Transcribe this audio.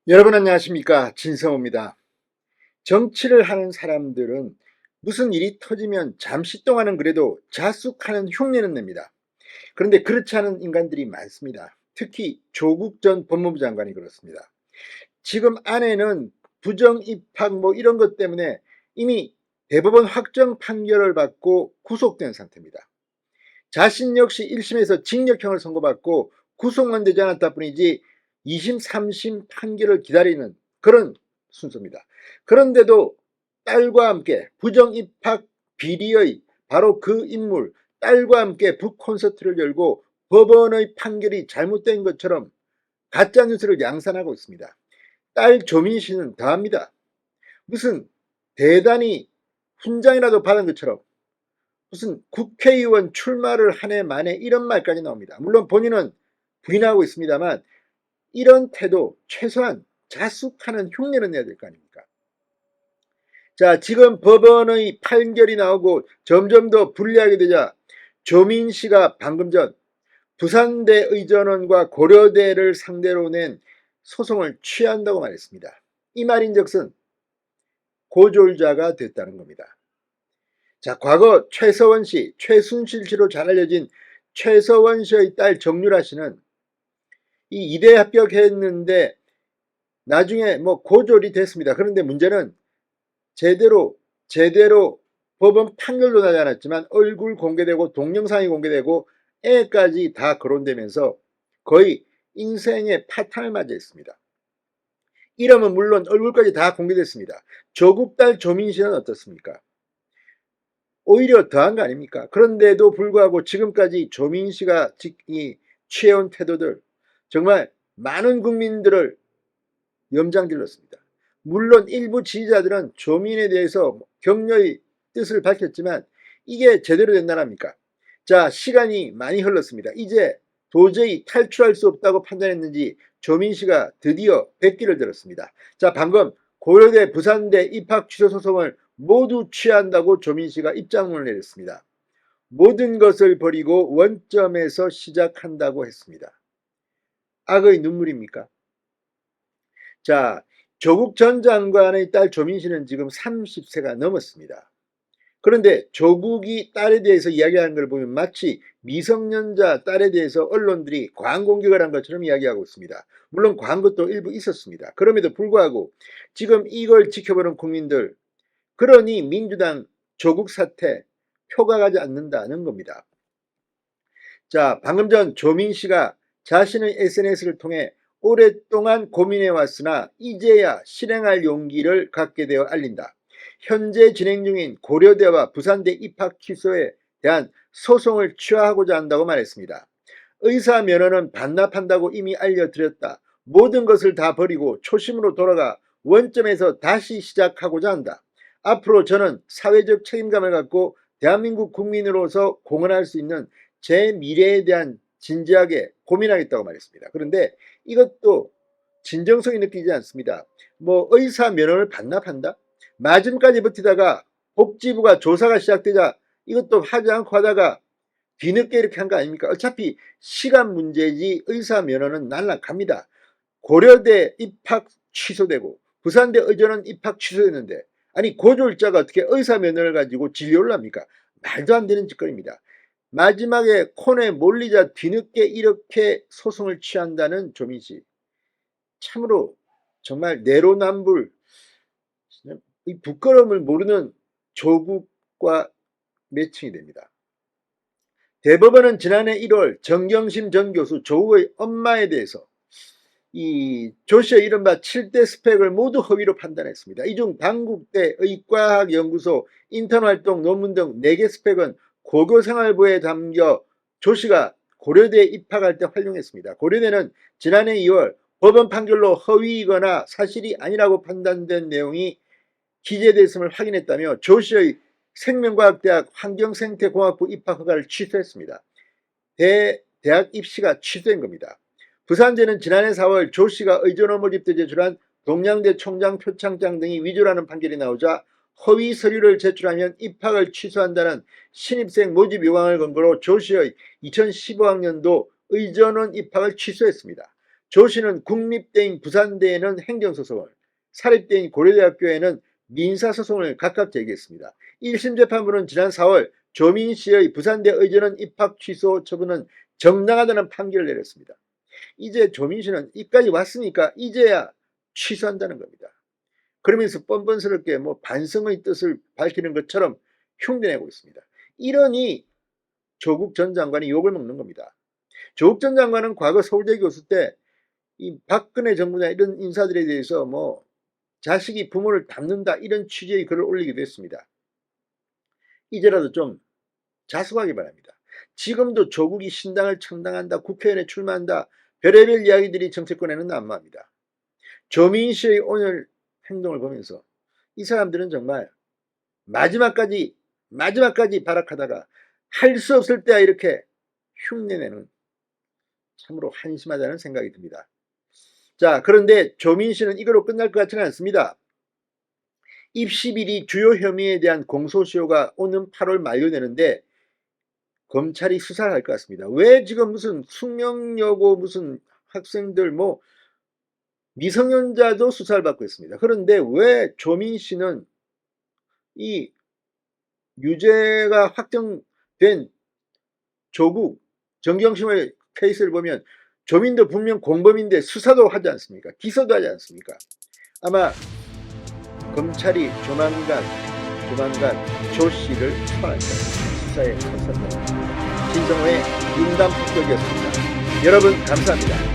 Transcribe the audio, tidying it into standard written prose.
여러분 안녕하십니까, 진성호입니다. 정치를 하는 사람들은 무슨 일이 터지면 잠시 동안은 그래도 자숙하는 흉내는 냅니다. 그런데 그렇지 않은 인간들이 많습니다. 특히 조국 전 법무부 장관이 그렇습니다. 지금 아내는 부정 입학 이런 것 때문에 이미 대법원 확정 판결을 받고 구속된 상태입니다. 자신 역시 1심에서 징역형을 선고받고 구속만 되지 않았다 뿐이지 2심, 3심 판결을 기다리는 그런 순서입니다. 그런데도 딸과 함께 부정입학 비리의 바로 그 인물 딸과 함께 북콘서트를 열고 법원의 판결이 잘못된 것처럼 가짜뉴스를 양산하고 있습니다. 딸 조민 씨는 더합니다. 무슨 대단히 훈장이라도 받은 것처럼 무슨 국회의원 출마를 한 해 만에 이런 말까지 나옵니다. 물론 본인은 부인하고 있습니다만 이런 태도 최소한 자숙하는 흉내는 내야 될 거 아닙니까? 자, 지금 법원의 판결이 나오고 점점 더 불리하게 되자 조민 씨가 방금 전 부산대 의전원과 고려대를 상대로 낸 소송을 취한다고 말했습니다. 이 말인즉슨 고졸자가 됐다는 겁니다. 자, 과거 최서원 씨, 최순실 씨로 잘 알려진 최서원 씨의 딸 정유라 씨는 이 이대 합격했는데 나중에 고졸이 됐습니다. 그런데 문제는 제대로 법원 판결도 나지 않았지만 얼굴 공개되고 동영상이 공개되고 애까지 다 거론되면서 거의 인생의 파탄을 맞이했습니다. 이름은 물론 얼굴까지 다 공개됐습니다. 조국 딸 조민 씨는 어떻습니까? 오히려 더한 거 아닙니까? 그런데도 불구하고 지금까지 조민 씨가 취해온 태도들 정말 많은 국민들을 염장질렀습니다. 물론 일부 지지자들은 조민에 대해서 격려의 뜻을 밝혔지만 이게 제대로 된 나라입니까? 자, 시간이 많이 흘렀습니다. 이제 도저히 탈출할 수 없다고 판단했는지 조민 씨가 드디어 백기를 들었습니다. 자, 방금 고려대 부산대 입학 취소 소송을 모두 취한다고 조민 씨가 입장문을 내렸습니다. 모든 것을 버리고 원점에서 시작한다고 했습니다. 악의 눈물입니까? 자, 조국 전 장관의 딸 조민 씨는 지금 30세가 넘었습니다. 그런데 조국이 딸에 대해서 이야기하는 걸 보면 마치 미성년자 딸에 대해서 언론들이 과한 공격을 한 것처럼 이야기하고 있습니다. 물론 과한 것도 일부 있었습니다. 그럼에도 불구하고 지금 이걸 지켜보는 국민들, 그러니 민주당 조국 사태 표가 가지 않는다는 겁니다. 자, 방금 전 조민 씨가 자신의 SNS를 통해 오랫동안 고민해 왔으나 이제야 실행할 용기를 갖게 되어 알린다. 현재 진행 중인 고려대와 부산대 입학 취소에 대한 소송을 취하하고자 한다고 말했습니다. 의사 면허는 반납한다고 이미 알려드렸다. 모든 것을 다 버리고 초심으로 돌아가 원점에서 다시 시작하고자 한다. 앞으로 저는 사회적 책임감을 갖고 대한민국 국민으로서 공헌할 수 있는 제 미래에 대한 진지하게 고민하겠다고 말했습니다. 그런데 이것도 진정성이 느끼지 않습니다. 의사 면허를 반납한다? 마지막까지 버티다가 복지부가 조사가 시작되자 이것도 하지 않고 하다가 뒤늦게 이렇게 한 거 아닙니까? 어차피 시간 문제지 의사 면허는 날아갑니다. 고려대 입학 취소되고 부산대 의전원 입학 취소됐는데 아니 고졸자가 어떻게 의사 면허를 가지고 진료를 합니까? 말도 안 되는 짓거리입니다. 마지막에 콘에 몰리자 뒤늦게 이렇게 소송을 취한다는 조민 씨. 참으로 정말 내로남불, 이 부끄러움을 모르는 조국과 매칭이 됩니다. 대법원은 지난해 1월 정경심 전 교수 조국의 엄마에 대해서 이 조씨의 이른바 7대 스펙을 모두 허위로 판단했습니다. 이 중 당국대 의과학연구소 인턴활동 논문 등 4개 스펙은 고교생활부에 담겨 조씨가 고려대에 입학할 때 활용했습니다. 고려대는 지난해 2월 법원 판결로 허위이거나 사실이 아니라고 판단된 내용이 기재됐음을 확인했다며 조씨의 생명과학대학 환경생태공학부 입학 허가를 취소했습니다. 대학 입시가 취소된 겁니다. 부산대는 지난해 4월 조씨가 의전원 모집 때 제출한 동양대 총장 표창장 등이 위조라는 판결이 나오자 허위 서류를 제출하면 입학을 취소한다는 신입생 모집 요강을 근거로 조씨의 2015학년도 의전원 입학을 취소했습니다. 조 씨는 국립대인 부산대에는 행정소송을, 사립대인 고려대학교에는 민사소송을 각각 제기했습니다. 1심 재판부는 지난 4월 조민 씨의 부산대 의전원 입학 취소 처분은 정당하다는 판결을 내렸습니다. 이제 조민 씨는 이까지 왔으니까 이제야 취소한다는 겁니다. 그러면서 뻔뻔스럽게 뭐 반성의 뜻을 밝히는 것처럼 흉내내고 있습니다. 이러니 조국 전 장관이 욕을 먹는 겁니다. 조국 전 장관은 과거 서울대 교수 때 이 박근혜 정부나 이런 인사들에 대해서 뭐 자식이 부모를 닮는다 이런 취지의 글을 올리기도 했습니다. 이제라도 좀 자숙하기 바랍니다. 지금도 조국이 신당을 창당한다, 국회의원에 출마한다, 별의별 이야기들이 정치권에는 난무합니다. 조민 씨의 오늘 행동을 보면서 이 사람들은 정말 마지막까지 발악하다가 할 수 없을 때야 이렇게 흉내내는, 참으로 한심하다는 생각이 듭니다. 자, 그런데 조민 씨는 이걸로 끝날 것 같지는 않습니다. 입시 비리 주요 혐의에 대한 공소시효가 오는 8월 만료되는데 검찰이 수사를 할 것 같습니다. 왜 지금 무슨 숙명여고 무슨 학생들 뭐 미성년자도 수사를 받고 있습니다. 그런데 왜 조민 씨는 이 유죄가 확정된 조국 정경심의 케이스를 보면 조민도 분명 공범인데 수사도 하지 않습니까? 기소도 하지 않습니까? 아마 검찰이 조만간 조 씨를 소환할 것입니다. 수사에 나섰습니다. 진성호의 인담폭격이었습니다. 여러분 감사합니다.